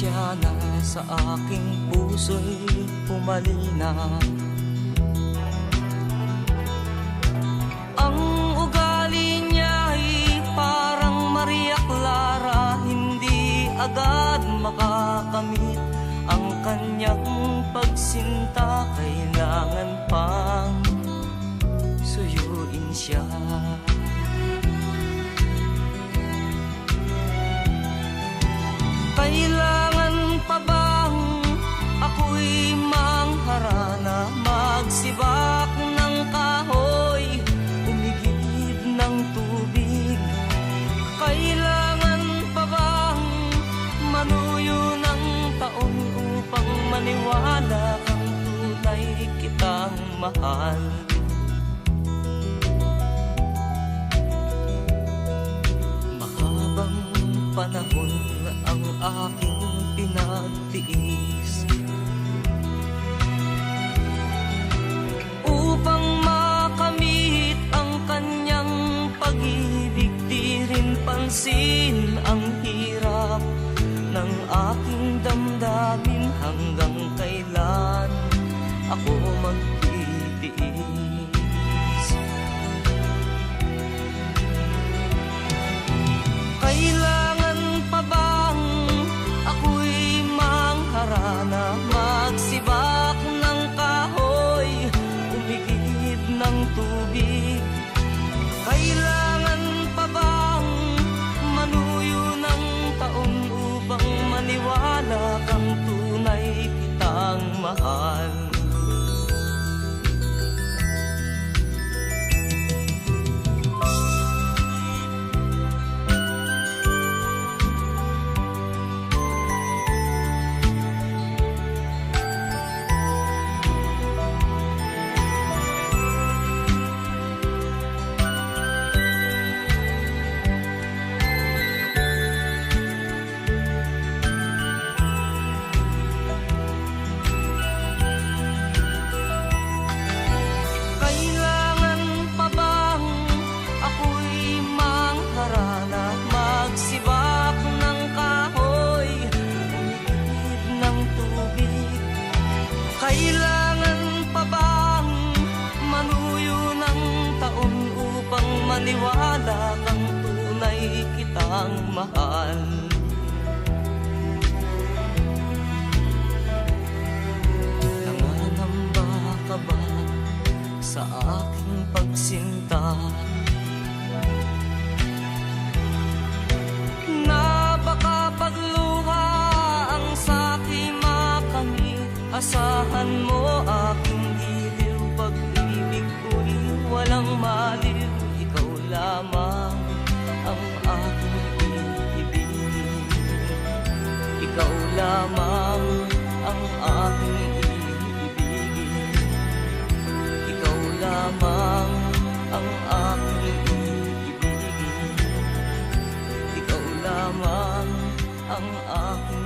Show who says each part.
Speaker 1: siya na sa aking puso'y pumalina. Ang ugali niya'y parang Maria Clara, hindi agad makakamit ang kanyang pagsinta. Kailangan pang suyuin siya. Kailangan pa bang ako'y mangharana, magsibak ng kahoy, umigib ng tubig? Kailangan pa bang manuyo ng taon upang maniwala kang tunay kitang mahal? Mahabang panahon ang aking pinagtiis upang makamit ang kanyang pag-ibig. Di rin pansin ang hirap ng aking damdamin. Hanggang kailan ako magtitiis? Kailangan pa bang ako'y mangharana, magsibak ng kahoy, umigib ng tubig? Kailangan pa bang manuyo ng taon upang maniwala kang tunay kitang mahal? Kailangan pa bang manuyo ng taon upang maniwala kang tunay kitang mahal? Nanganamba ka ba sa aking pagsinta? Na baka pagluha ang sa'king makamit, asahan mo aking giliw. Pag-ibig ko'y walang maliw, ikaw lamang ang aking iibigin. Ikaw lamang ang aking iibigin. Ikaw lamang ang aking iibigin. Ikaw lamang ang aking